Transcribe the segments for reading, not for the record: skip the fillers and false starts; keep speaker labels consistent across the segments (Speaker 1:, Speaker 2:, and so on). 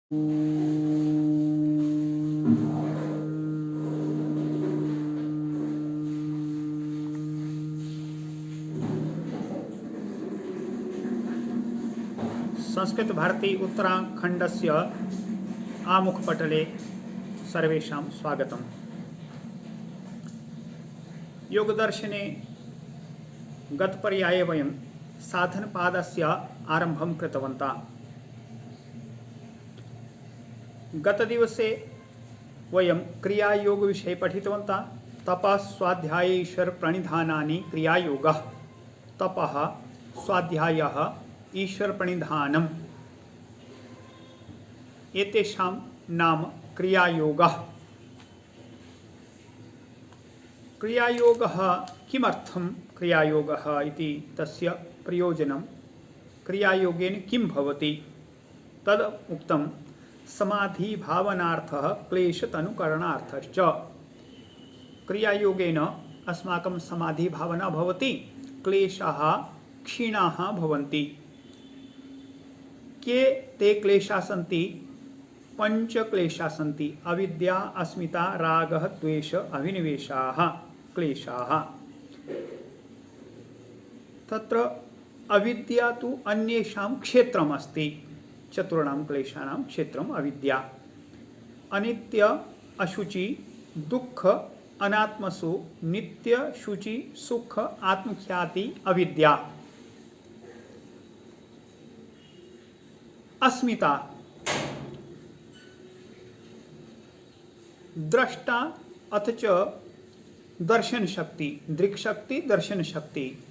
Speaker 1: संस्कृत भारती उत्तराखंडस्य आमुखपटले सर्वेषां स्वागतम्। योगदर्शने गतपर्याये वयं साधनपादस्य आरम्भं कृतवन्तः। गतदिवसे वयं क्रियायोगविषये पठितवन्तः। तपः स्वाध्याय ईश्वर प्रणिधानानि क्रियायोगः। तपः स्वाध्यायः ईश्वर प्रणिधानम् एतेषां नाम क्रियायोगः। क्रियायोगः किमर्थं क्रियायोगः इति तस्य प्रयोजनं क्रियायोगेन किं भवति तद् उक्तं। समाधि भावनार्थः क्लेशतनुकरणार्थश्च। क्रियायोगेन अस्माकं समाधि भावना भवति, क्लेशाः क्षीणाः भवन्ति। के ते क्लेशाः सन्ति? पंच क्लेशाः सन्ति। अविद्या, अस्मिता, रागः, द्वेष, अभिनिवेशाः क्लेशाः। तत्र अविद्या तु अन्येषां क्षेत्रम् अस्ति। चतुर्णां क्लेशानां क्षेत्रम् अविद्या। अनित्य, अशुचि, दुःख, अनात्मसु, नित्य, शुचि, सुख, आत्मख्याति अविद्या। अस्मिता, दृष्टा अथ च दर्शन शक्ति, दृक् शक्ति, दर्शन शक्ति।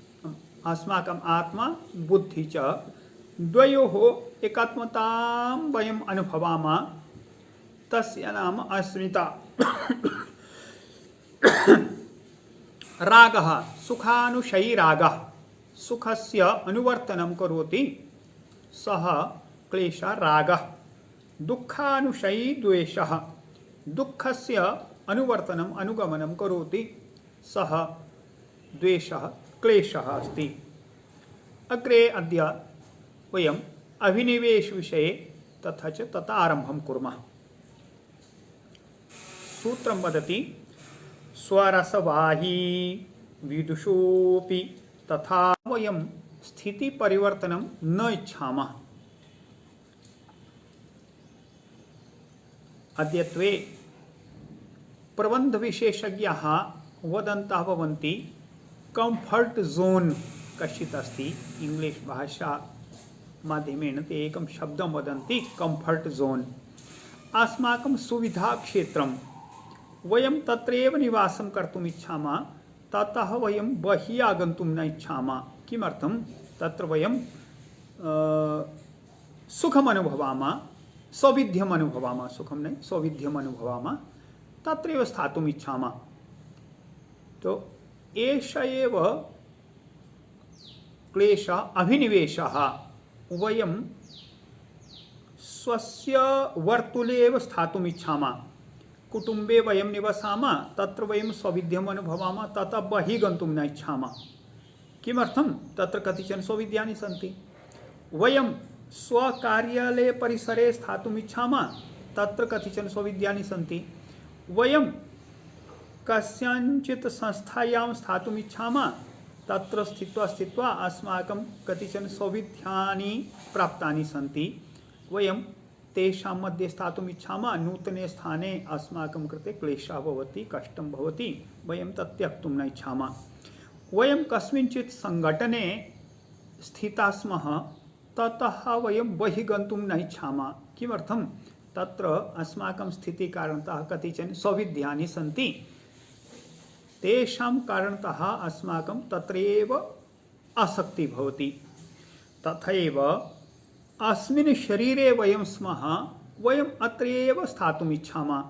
Speaker 1: अस्माकम् आत्मा बुद्धि च द्वयोः एकात्मतां वयम् अनुभवामः, तस्य नाम अस्मिता। रागः, सुखानुशयी रागः, सुखस्य अनुवर्तनं करोति, सः क्लेशः रागः। दुःखानुशयी द्वेषः, दुःखस्य अनुवर्तनम् अनुगमनं करोति, सः द्वेषः क्लेशः अस्ति। अग्रे अद्य वयम् अभिनिवेश विषये तथा च तथा आरम्भं कुर्मः। सूत्रं वदति, स्वरसवाही विदुषोऽपि तथा वयं स्थिति परिवर्तनं न इच्छामः। अद्यत्वे प्रबंध विशेषज्ञाः वदन्तः भवन्ति कंफर्ट जोन कश्चित् अस्ति। इंग्लिश भाषा माध्यमेन ते एकं शब्दं वदन्ति कंफर्ट जोन। अस्माकं सुविधा क्षेत्रं, वयं तत्रैव निवासं कर्तुम् इच्छामः, ततः वयं बहिः आगन्तुं न इच्छामः। किमर्थं? तत्र वयं सुखम् अनुभवामः, सौविध्यम् अनुभवामः, सुखं नहीं सौविध्यम् अनुभवामः, तत्रैव स्थातुम् इच्छामः। तो एष एव क्लेशः अभिनिवेशः। वयं स्वस्य वर्तुले एव स्थातुम् इच्छामः। कुटुम्बे वयं निवसामः, तत्र वयं सौविध्यम् अनुभवामः, ततः बहिः गन्तुं न इच्छामः। किमर्थं? तत्र कतिचन सौविध्यानि सन्ति। वयं स्वकार्यालये परिसरे स्थातुम् इच्छामः, तत्र कतिचन सौविध्यानि सन्ति। वयं कस्याञ्चित् संस्थायां स्थातुम् इच्छामः, तत्र स्थित्वा अस्माकं कतिचन सौविध्यानि प्राप्तानि सन्ति। वयं तेषां मध्ये स्थातुम् इच्छामः, नूतने स्थाने अस्माकं कृते क्लेशः भवति, कष्टं भवति, वयं तत् त्यक्तुं न इच्छामः। वयं कस्मिंश्चित् सङ्घटने स्थिताः स्मः, ततः वयं बहिः गन्तुं न इच्छामः। किमर्थं? तत्र अस्माकं स्थितिकारणतः कतिचन सौविध्यानि सन्ति। तेषां कारणतः अस्माकं तत्रैव आसक्तिः भवति। तथैव अस्मिन् शरीरे वयं स्मः, वयम् अत्रैव स्थातुम् इच्छामः।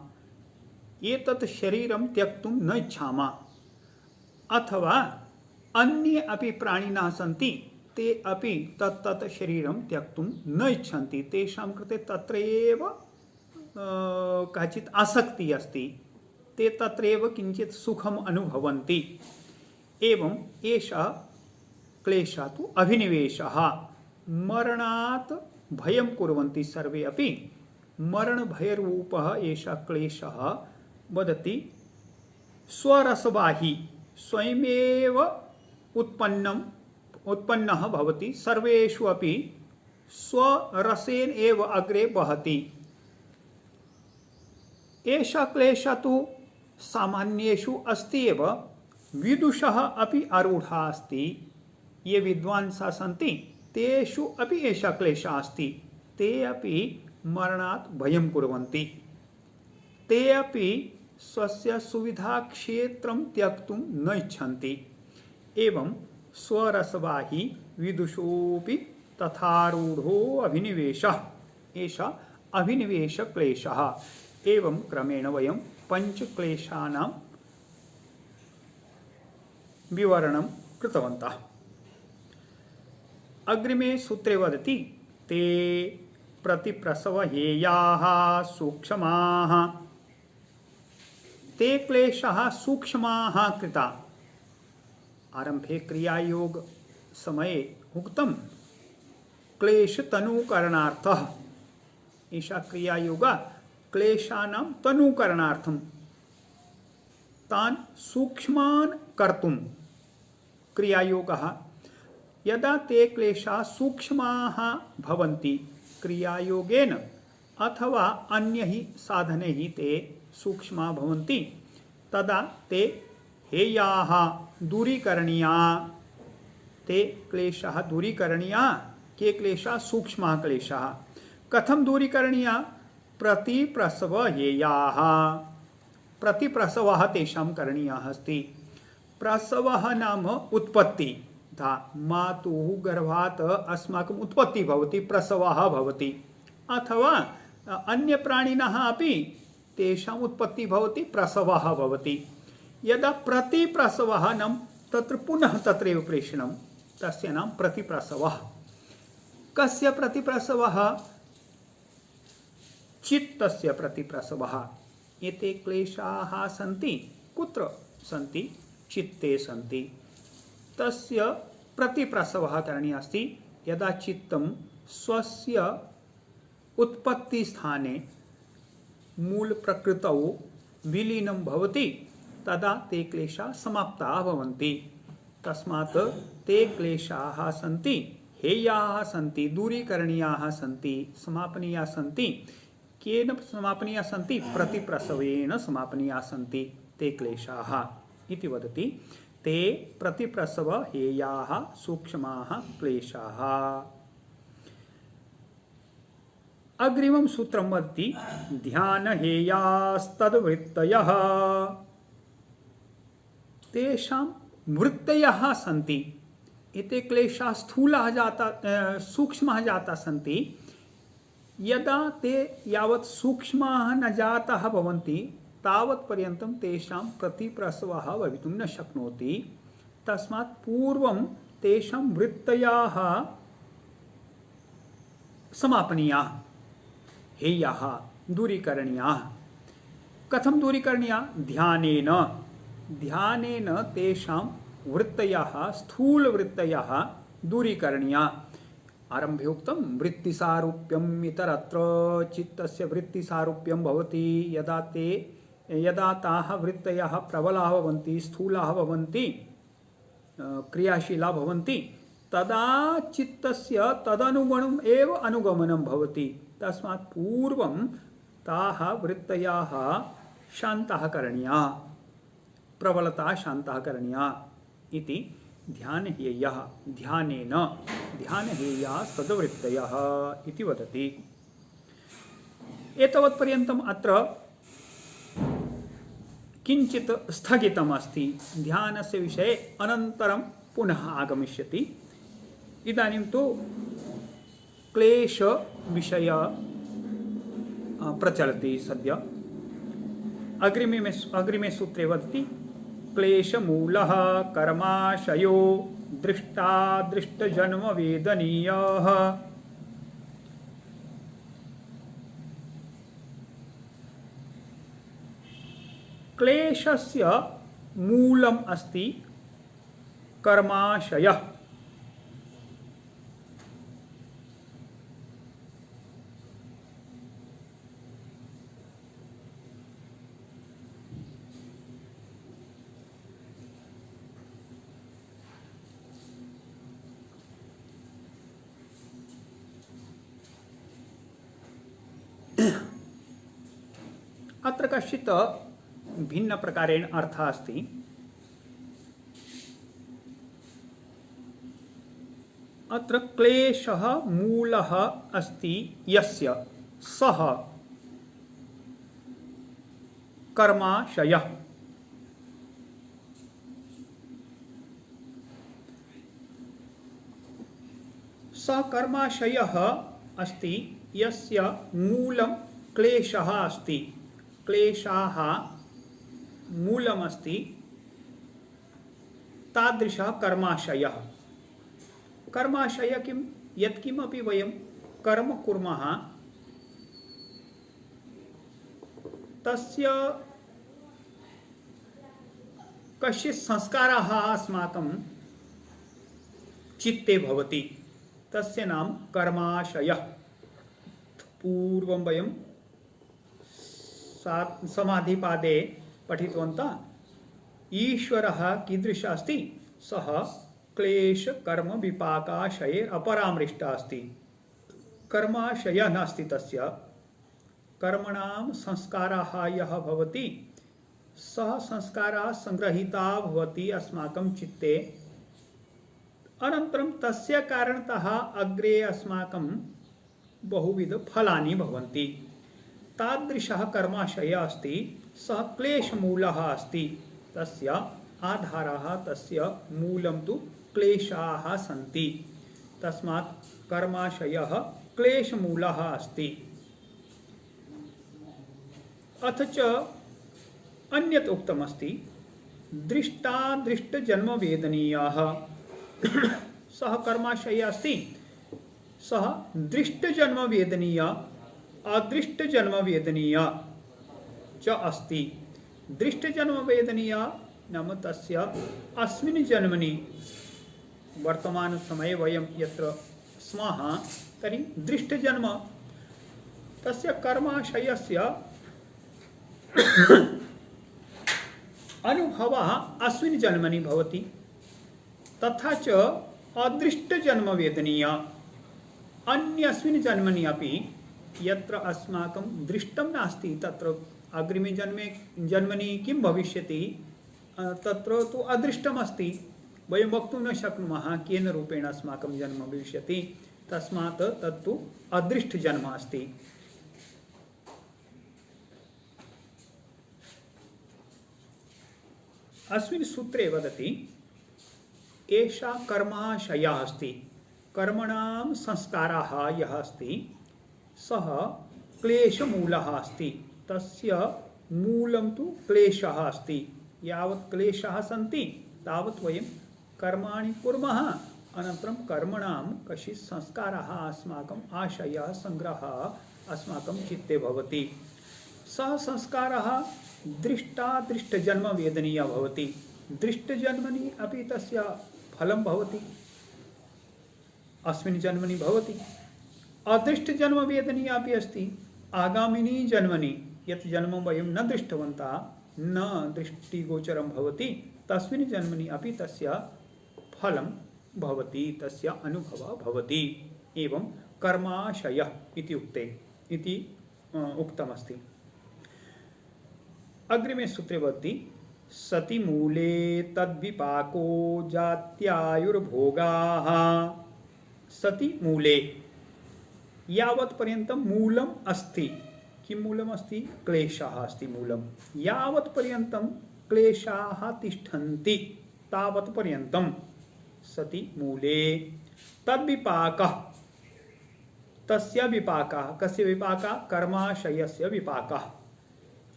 Speaker 1: एतत् शरीरं त्यक्तुं न इच्छामः। अथवा अन्ये अपि प्राणिनः सन्ति, ते अपि तत्तत् शरीरं त्यक्तुं न इच्छन्ति। तेषां कृते तत्रैव काचित् आसक्तिः अस्ति। ते तत्रैव किञ्चित् सुखम् अनुभवन्ति। एवं एषः क्लेशः तु अभिनिवेशः। मरणात् भयं कुर्वन्ति सर्वे अपि, मरण भयरूपः एषः क्लेशः वदति स्वरसवाही स्वयमेव उत्पन्नः भवति सर्वेषु अपि स्वरसेन एव अग्रे वहति। एषः क्लेशः तु सामान्येषु अस्ति एव, विदुषः अपि आरूढः अस्ति। ये विद्वांसः सन्ति तेषु अपि एषः क्लेशः अस्ति। ते अपि मरणात् भयं कुर्वन्ति। ते अपि स्वस्य सुविधाक्षेत्रं त्यक्तुं न इच्छन्ति। एवं स्वरसवाही विदुषोऽपि तथारूढो अभिनिवेशः, एषः अभिनिवेशक्लेशः। एवं क्रमेण वयं पञ्चक्लेशानां विवरणं कृतवन्तः। अग्रिमे सूत्रे वदति ते प्रतिप्रसवहेयाः सूक्ष्माः। ते क्लेशाः सूक्ष्माः कृता। आरंभे क्रियायोग समये उक्तं क्लेशतनुकरणार्थः। एषा क्रियायोगा क्लेशानां तनुकरणार्थं तान् सूक्ष्मान् कर्तुं क्रियायोगः। यदा ते क्लेशाः सूक्ष्माः भवन्ति क्रियायोगेन अथवा अन्यैः साधनैः ते सूक्ष्माः भवन्ति, तदा ते हेयाः दूरीकरणीयाः। ते क्लेशाः दूरीकरणीयाः। के क्लेशाः? सूक्ष्माः क्लेशाः। कथं दूरीकरणीयाः? प्रतिप्रसवहेयाः। प्रतिप्रसवः तेषां करणीयः अस्ति। प्रसवः नाम उत्पत्ति। मातुः गर्भात् अस्माकम् उत्पत्ति भवति, प्रसवः भवति। अथवा अन्यप्राणिनः अपि तेषाम् उत्पत्ति भवति, प्रसवः भवति। यदा प्रतिप्रसवः नाम तत्र पुनः तत्रैव प्रेषणं, तस्य नाम प्रतिप्रसवः। कस्य प्रतिप्रसवः? चित्तस्य प्रतिप्रसवः। एते क्लेशाः सन्ति कुत्र सन्ति? चित्ते सन्ति। तस्य प्रतिप्रसवः करणीयः अस्ति। यदा चित्तं स्वस्य उत्पत्तिस्थाने मूल प्रकृतौ विलीनं भवति, तदा ते क्लेशाः समाप्ताः भवन्ति। तस्मात् ते क्लेशाः सन्ति, हेयाः सन्ति, दूरीकरणीयाः सन्ति, समापनीयाः सन्ति। केन समापनीयाः सन्ति? प्रतिप्रसवेन समापनीयाः सन्ति ते क्लेशाः इति वदति। ते प्रतिप्रसव हेयाः सूक्ष्माः क्लेशाः। अग्रिमं सूत्रं वदति ध्यानहेयास्तद्वृत्तयः। तेषां वृत्तयः सन्ति। एते क्लेशाः स्थूलाः जाताः, सूक्ष्माः जाताः सन्ति। यदा ते यावत् सूक्ष्माः न जाताः भवन्ति तावत् पर्यन्तं तेषां प्रतिप्रसवः भवितुं न शक्नोति। तस्मात् पूर्वं तेषां वृत्तयः समापनीयाः, हेयाः दूरीकरणीयाः। कथं दूरीकरणीयाः? ध्यानेन। ध्यानेन तेषां वृत्तयः, स्थूलवृत्तयः दूरीकरणीयाः। आरम्भे उक्तं वृत्तिसारूप्यम् इतरत्र चित्तस्य वृत्तिसारूप्यं भवति। यदा ताः वृत्तयः प्रबलाः भवन्ति, स्थूलाः भवन्ति, क्रियाशीलाः भवन्ति, तदा चित्तस्य तदनुगुणम् एव अनुगमनं भवति। तस्मात् पूर्वं ताः वृत्तयः शान्ताः करणीयाः, प्रबलता शान्ताः करणीया इति ध्यानहेयः। ध्यानेन ध्यानहेयाः तद्वृत्तयः इति वदति। एतावत्पर्यन्तम् अत्र किञ्चित् स्थगितम् अस्ति। ध्यानस्य विषये अनन्तरं पुनः आगमिष्यति। इदानीं तु क्लेशविषय प्रचलति सद्य। अग्रिमे सूत्रे वदति क्लेशमूलः कर्माशयो दृष्टादृष्टजन्मवेदनीयः। क्लेशस्य मूलम् अस्ति कर्माशयः। अत्र कश्चित् भिन्नप्रकारेण अर्थः अस्ति। अत्र क्लेशः मूलः अस्ति यस्य सः कर्माशयः। सः कर्माशयः अस्ति यस्य मूलं क्लेशः अस्ति। क्लेशाः मूलमस्ति तादृशः कर्माशयः। कर्माशय किं? यत्किमपि वयं कर्म कुर्मः तस्य कश्चित् संस्कारः अस्माकं चित्ते भवति, तस्य नाम कर्माशयः। पूर्वं वयं समाधिपादे पठितवन्तः। ईश्वरः कीदृशः अस्ति? सः क्लेश कर्म विपाकाशये अपरामृष्टः अस्ति। कर्माशयः नास्ति तस्य। कर्मणां संस्काराः यः भवति सः संस्कारः संग्रहीतः भवति अस्माकं चित्ते। अनन्तरं तस्य कारणतः अग्रे अस्माकं बहुविध फलानि भवन्ति। तादृशः कर्माशयः अस्ति, सः क्लेशमूलः अस्ति। तस्य आधारः, तस्य मूलं तु क्लेशाः सन्ति। तस्मात् कर्माशयः क्लेशमूलः अस्ति। अथ च अन्यत् उक्तमस्ति, दृष्टादृष्टजन्मवेदनीयः। सः कर्माशयः अस्ति, सः दृष्टजन्मवेदनीय अदृष्टजन्मवेदनीय च अस्ति। दृष्टजन्मवेदनीय नाम तस्य अस्मिन् जन्मनि, वर्तमान समये वयं यत्र स्मः तर्हि दृष्टजन्म, तस्य कर्माशयस्य अनुभवः अस्मिन् जन्मनि भवति। तथा च अदृष्टजन्मवेदनीय, अन्यस्मिन् जन्मनि अपि यत्र अस्माकं दृष्टं नास्ति तत्र अग्रिमे जन्मनि किं भविष्यति तत्र तु अदृष्टम् अस्ति। वयं वक्तुं न शक्नुमः केन रूपेण अस्माकं जन्म भविष्यति। तस्मात् तत्तु अदृष्टजन्म अस्ति। अस्मिन् सूत्रे वदति एषा कर्माशयः अस्ति। कर्मणां संस्कारः यः अस्ति सः क्लेशमूलः अस्ति। तस्य मूलं तु क्लेशः अस्ति। यावत् क्लेशाः सन्ति तावत् वयं कर्माणि कुर्मः, अनन्तरं कर्मणां कश्चित् संस्कारः, अस्माकम् आशयः, सङ्ग्रहः अस्माकं चित्ते भवति। सः संस्कारः दृष्टादृष्टजन्मवेदनीयः भवति। दृष्टजन्मनि अपि तस्य फलं भवति, अस्मिन् जन्मनि भवति। अदृष्टजन्मवेदनीयः अपि अस्ति, आगामिनि जन्मनि यत् जन्म वयं न दृष्टवन्तः, न दृष्टिगोचरं भवति, तस्मिन् जन्मनि अपि तस्य फलं भवति, तस्य अनुभवः भवति। एवं कर्माशयः इति उक्तमस्ति। अग्रिमे सूत्रे वदति सति मूले तद्विपाको जात्यायुर्भोगाः। सति मूले, यावत् पर्यन्तं मूलम् अस्ति, किं मूलम् अस्ति? क्लेशः अस्ति मूलं। यावत् पर्यन्तं क्लेशाः तिष्ठन्ति तावत् पर्यन्तं सति मूले तद्विपाकः, तस्य विपाकः, कस्य विपाकः? कर्माशयस्य विपाकः।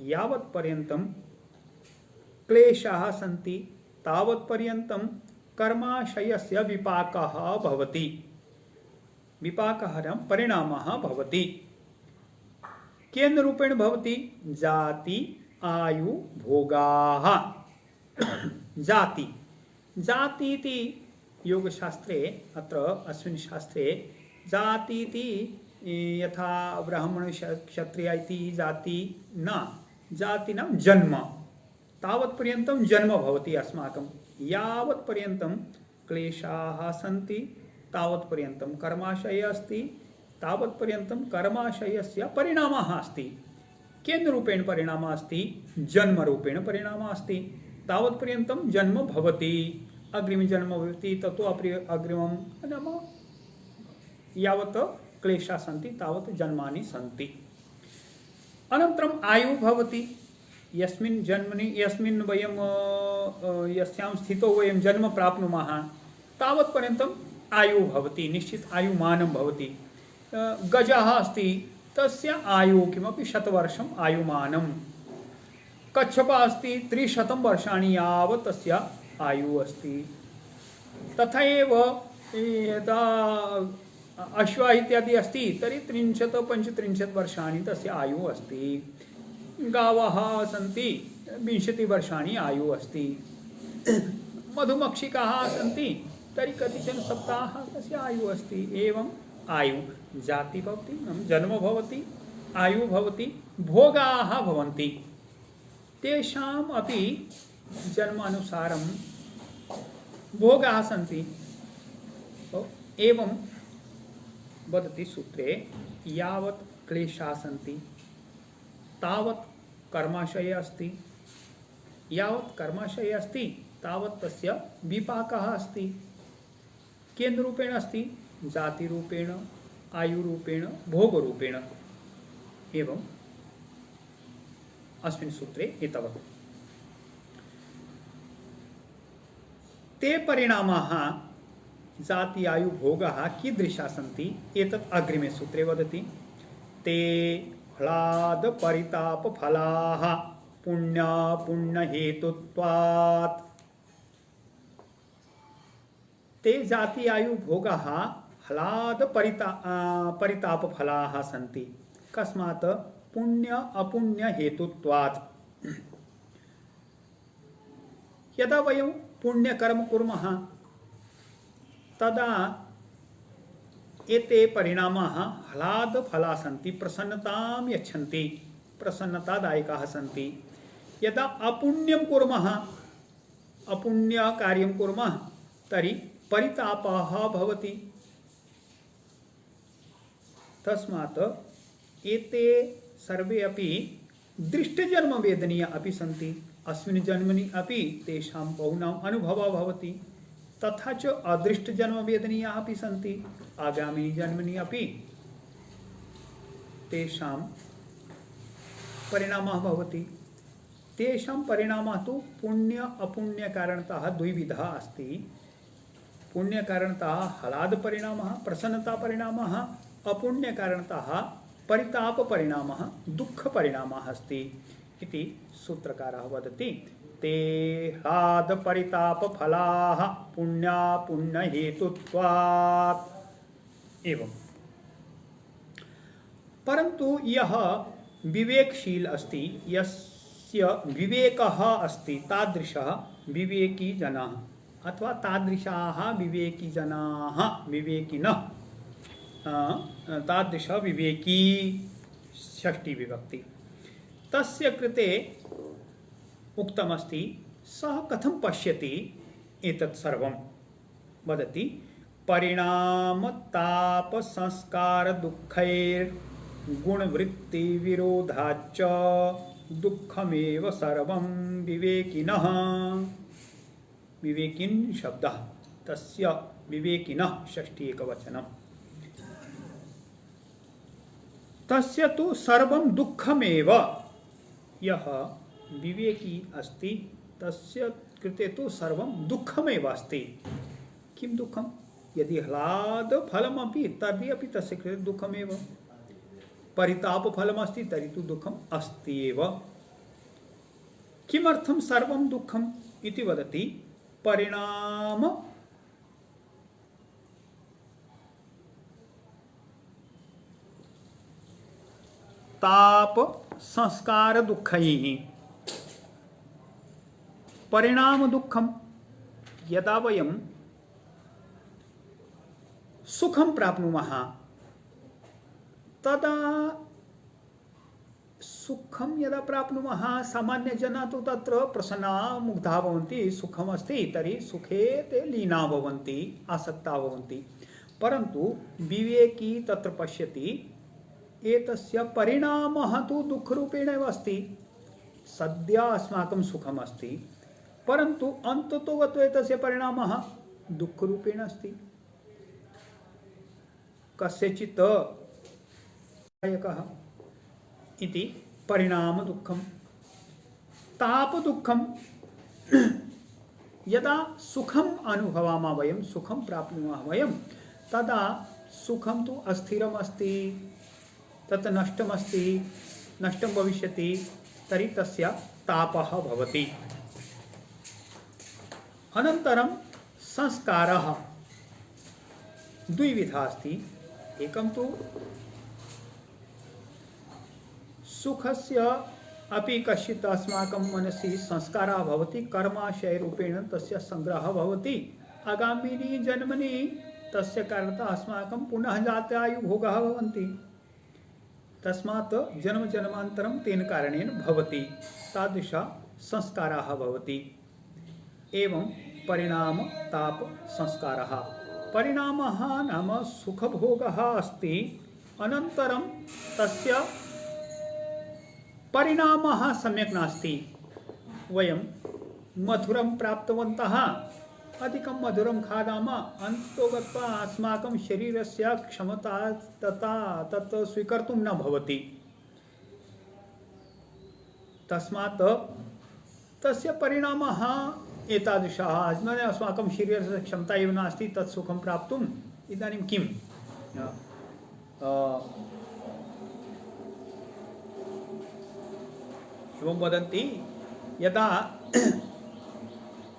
Speaker 1: यावत् पर्यन्तं क्लेशाः सन्ति तावत् पर्यन्तं कर्माशयस्य विपाकः भवति। विपाकः नाम परिणामः भवति। केन रूपेण भवति? जाति आयु भोगाः। जाति, जाति इति योगशास्त्रे, अत्र अस्मिन् शास्त्रे जाति इति यथा ब्राह्मण क्षत्रिय इति जाति न, जाति नाम जन्म। तावत् पर्यन्तं जन्म भवति अस्माकं। यावत् पर्यन्तं क्लेशाः सन्ति तावत् पर्यन्तं कर्माशयः अस्ति, तावत् पर्यन्तं कर्माशयस्य परिणामः अस्ति। केन रूपेण परिणाम अस्ति जन्म रूपेण परिणाम अस्ति तावत्पर्यन्तं जन्म भवति अग्रिम जन्म भवति ततो अग्रिमं नाम यावत् क्लेशाः सन्ति तावत् जन्मानि सन्ति अनन्तरम् आयु भवति यस्मिन् जन्मनि यस्मिन् वयं यस्यां स्थितौ वयं जन्म प्राप्नुमः तावत्पर्यन्तम् आयु भवति निश्चित आयुमानं भवति गजः अस्ति तस्य आयु किमपि शतवर्षम् आयुमानं कच्छपः अस्ति 300 वर्षाणि यावत् तस्य आयु अस्ति तथा एव यदा अश्वः इत्यादि अस्ति तर्हि 30-35 वर्षाणि तस्य आयुः अस्ति गावः सन्ति 20 वर्षाणि आयुः अस्ति मधुमक्षिकाः सन्ति तर्हि कतिचन सप्ताहाः तस्य आयुः अस्ति एवं आयु जाति भवति जन्म भवति आयु भवति भोगाः भवन्ति तेषाम् अपि जन्मानुसारं भोगाः सन्ति एवं वदति सूत्रे यावत् क्लेशाः सन्ति तावत् कर्माशय अस्ति यावत् कर्माशय अस्ति तावत् तस्य विपाकः अस्ति केन रूपेण अस्ति जाति रूपेण आयु रूपेण भोग रूपेण एवं अस्मिन् सूत्रे एतावत् ते परिणामाः जाति आयु भोगाः कीदृशाः सन्ति एतत् अग्रिमे सूत्रे वदति ते ह्लाद परिताप फलाः पुण्य पुण्य हेतुत्वात् ते जाति आयु भोगाः ह्लाद परिताप फलाः सन्ति कस्मात् पुण्य अपुण्य हेतुत्वात् यदा वयं पुण्य कर्म कुर्मः तदा एते परिणामाः ह्लाद फला सन्ति प्रसन्नतां यच्छन्ति प्रसन्नतादायकाः सन्ति यदा अपुण्यं कुर्मः अपुण्य कार्यं कुर्मः तर्हि परितापः भवति तस्मात् एते सर्वे अपि दृष्टजन्म वेदनीय अपि सन्ति अस्मिन् जन्मनि अपि तेषां बहुनाम् अनुभवः भवति तथा च अदृष्टजन्म वेदनीयाः अपि सन्ति आगामिनि जन्मनि अपि तेषां परिणामः भवति तेषां परिणामः तु पुण्य अपुण्य कारणतः द्विविधः अस्ति पुण्य कारणतः ह्लाद परिणामः प्रसन्नता परिणामः अपुण्य कारणतः परिताप परिणामः दुःख परिणामः अस्ति इति सूत्रकारः वदति ते ह्लाद परिताप फलाः पुण्य पुण्य हेतुत्वात् एवं परंतु यह विवेकशील अस्ति यस्य विवेकः अस्ति तादृशः विवेकी जनाः अथवा तादृशाः विवेकी जनाः विवेकिनः तादृश विवेकी षष्ठी विभक्ति तस्य कृते उक्तमस्ति सः कथं पश्यति एतत् सर्वं वदति परिणाम ताप संस्कार दुःखैर् गुणवृत्ति विरोधाच्च दुःखमेव सर्वं विवेकिनः विवेकिन् शब्दः तस्य विवेकिनः षष्ठी एकवचनम् तस्य तु सर्वं दुःखमेव यः विवेकी अस्ति तस्य कृते तु सर्वं दुःखमेव अस्ति किं दुःखं यदि ह्लाद फलमपि तर्हि अपि तस्य कृते दुःखमेव परिताप फलमस्ति तर्हि तु दुःखम् अस्ति एव किमर्थं सर्वं दुःखम् इति वदति परिणाम ताप संस्कार दुःखैः परिणाम दुःखं यदा वयं सुखं प्राप्नुमः तदा सुखं यदा प्राप्नुमः सामान्यजनाः तु तत्र प्रसन्नाः मुग्धाः भवन्ति सुखमस्ति तर्हि सुखे ते लीनाः भवन्ति आसक्ताः भवन्ति परन्तु विवेकी तत्र पश्यति एतस्य परिणामः तु दुःखरूपेण एव अस्ति। सद्य अस्माकं सुखम् अस्ति, परन्तु अन्ततो गत्वा एतस्य परिणामः दुःखरूपेण अस्ति। कस्यचित् दायकः इति परिणाम दुःखं। ताप दुःखं यदा सुखम् अनुभवामः वयं, सुखं प्राप्नुमः वयं, तदा सुखं तु अस्थिरम् अस्ति, तत् नष्टमस्ति, नष्टं भविष्यति, तर्हि तस्य तापः भवति। अनन्तरं संस्कारः द्विविधः अस्ति। एकं तु सुखस्य अपि कश्चित् अस्माकं मनसि संस्कारः भवति, कर्माशयरूपेण तस्य सङ्ग्रहः भवति। आगामिनि जन्मनि तस्य कारणतः अस्माकं पुनः जात्यायुभोगः भवन्ति। तस्मात् जन्म जन्मान्तरं तेन कारणेन भवति, तादृश संस्काराः भवति। एवं परिणाम ताप संस्कारः। परिणामः नाम सुखभोगः अस्ति, अनन्तरं तस्य परिणामः सम्यक् नास्ति। वयं मधुरं प्राप्तवन्तः, अधिकं मधुरं खादामः, अन्ततो गत्वा अस्माकं शरीरस्य क्षमता तथा तत् स्वीकर्तुं न भवति। तस्मात् तस्य परिणामः एतादृशः। अस्माकं शरीरस्य क्षमता एव नास्ति तत् सुखं प्राप्तुम्। इदानीं किम् एवं वदन्ति, यदा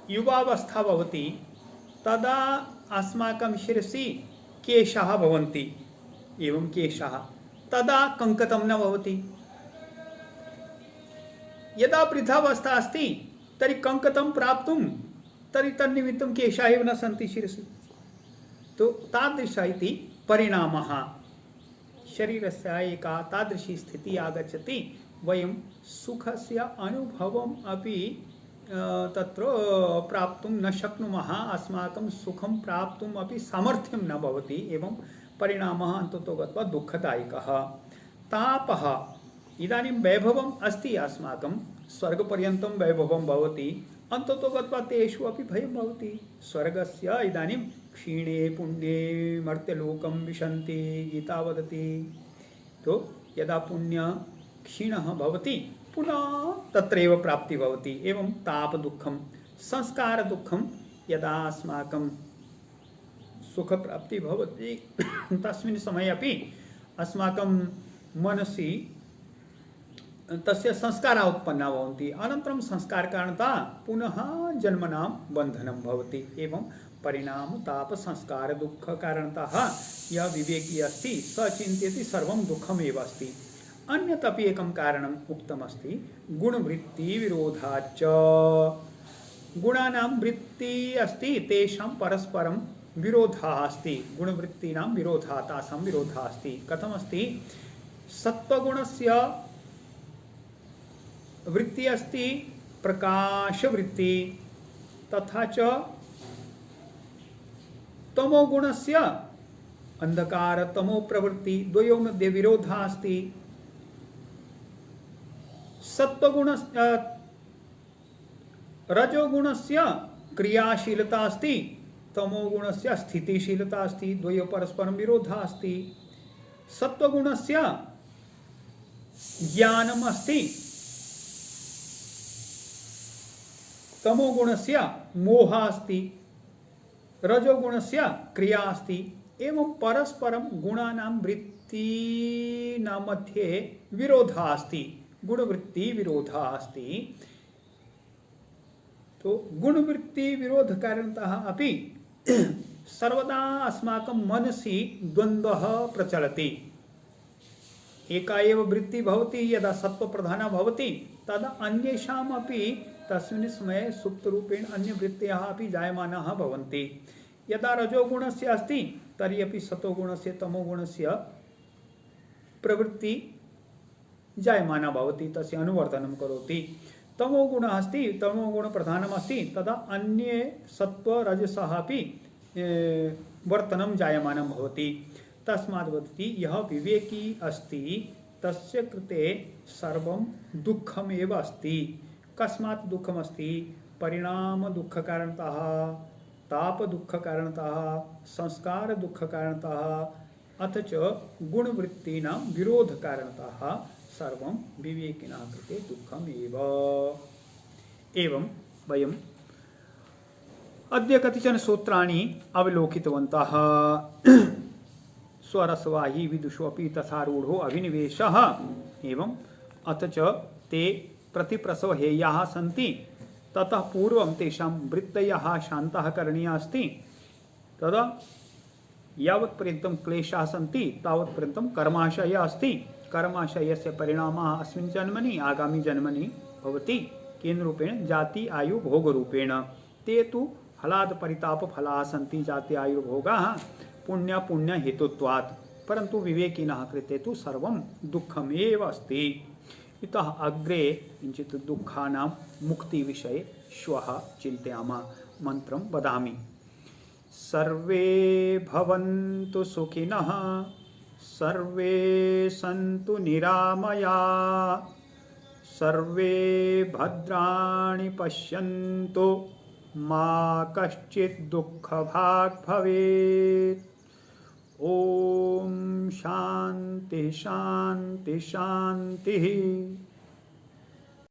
Speaker 1: युवावस्था भवति तदा अस्माकं शिरसि केशाः भवन्ति, एवं केशाः, तदा कङ्कतं न भवति। यदा वृद्धावस्था अस्ति तर्हि कङ्कतं प्राप्तुं तर्हि तन्निमित्तं केशाः एव न सन्ति शिरसि। तो तादृश इति परिणामः। शरीरस्य एका तादृशी स्थितिः आगच्छति, वयं सुखस्य अनुभवम् अपि तत्र प्राप्तुं न शक्नुमः, अस्माकं सुखं प्राप्तुम् अपि सामर्थ्यं न भवति। एवं परिणामः अन्ततो गत्वा दुःखदायकः। तापः, इदानीं वैभवम् अस्ति, अस्माकं स्वर्गपर्यन्तं वैभवं भवति, अन्ततो गत्वा तेषु अपि भयं भवति। स्वर्गस्य इदानीं क्षीणे पुण्ये मर्त्यलोकं विशन्ति गीता वदति। तो यदा पुण्य क्षीणः भवति पुनः तत्रैव प्राप्ति भवति। एवं ताप दुःखं, संस्कार दुःखं, यदा अस्माकं सुख प्राप्ति भवति तस्मिन् समये अपि अस्माकं मनसि तस्य संस्काराः उत्पन्नाः भवन्ति। अनन्तरं संस्कारकारणतः पुनः जन्मनां बन्धनं भवति। एवं परिणाम ताप संस्कार दुःख कारणतः यः विवेकी अस्ति स चिन्तयति सर्वं दुःखमेव अस्ति। अन्यत् अपि एकं कारणम् उक्तमस्ति, गुणवृत्ति विरोधाच्च। गुणानां वृत्तिः अस्ति, तेषां परस्परं विरोधः अस्ति। गुणवृत्तीनां विरोधः, तासां विरोधः अस्ति। कथमस्ति? सत्त्वगुणस्य वृत्तिः अस्ति प्रकाशवृत्ति, तथा च तमोगुणस्य अंधकार तमो प्रवृत्ति, द्वयोः मध्ये विरोधः अस्ति। सत्वगुण रजोगुणस्य क्रियाशीलता अस्ति, तमोगुणस्य स्थितिशीलता अस्ति, द्वयोः परस्परं विरोधः अस्ति। सत्वगुणस्य ज्ञानम् अस्ति, तमोगुणस्य मोहः अस्ति, रजोगुणस्य क्रिया अस्ति। एवं परस्परं गुणानां वृत्तीनां मध्ये विरोधः अस्ति, गुणवृत्ति विरोधः अस्ति। तो गुणवृत्ति विरोध कारणतः अपि सर्वदा अस्माकं मनसि द्वन्द्वः प्रचलति। एका एव वृत्तिः भवति, यदा सत्त्वप्रधाना भवति तदा अन्येषाम् अपि तस्मिन् समये सुप्तरूपेण अन्यवृत्तयः अपि जायमानाः भवन्ति। यदा रजोगुणस्य अस्ति तर्हि अपि सत्त्वगुणस्य तमोगुणस्य प्रवृत्ति जायमाना भवति, तस्य अनुवर्तनं करोति। तमोगुणः अस्ति, तमोगुणप्रधानम् अस्ति, तदा अन्ये सत्त्व रजसः अपि वर्तनं जायमानं भवति। तस्माद् वदति यः विवेकी अस्ति तस्य कृते सर्वं दुःखमेव अस्ति। कस्मात् दुःखम् अस्ति? परिणाम दुःख कारणतः, ताप दुःख कारणतः, संस्कार दुःख कारणतः, अथ च गुणवृत्तीनां विरोध कारणतः सर्वं विवेकिनः कृते दुःखमेव। एवं वयम् अद्य कतिचन सूत्राणि अवलोकितवन्तः। स्वरसवाही विदुषोऽपि तथारूढो अभिनिवेशः। एवं अथ च ते प्रतिप्रसवहेयाः सन्ति, ततः पूर्वं तेषां वृत्तयः शान्तः करणीयः अस्ति। तदा यावत् पर्यन्तं क्लेशाः सन्ति तावत् पर्यन्तं कर्माशयः अस्ति। कर्माशयस्य परिणामः अस्मिन् जन्मनि आगामि जन्मनि भवति। केन रूपेण? जाति आयु भोग रूपेण। ते तु फलाद परिताप फलाः सन्ति जाति आयु भोगाः पुण्य पुण्य हेतुत्वात्, परन्तु विवेकिनः कृते तु सर्वं दुःखमेव अस्ति। इतः अग्रे किञ्चित् दुःखानां मुक्ति विषये श्वः चिन्तयामः। मन्त्रं वदामि। सर्वे भवन्तु सुखिनः, सर्वे सन्तु निरामया, सर्वे भद्राणि पश्यन्तु, मा कश्चित् दुःखभाग् भवेत्। ओम शांति शांति शांति।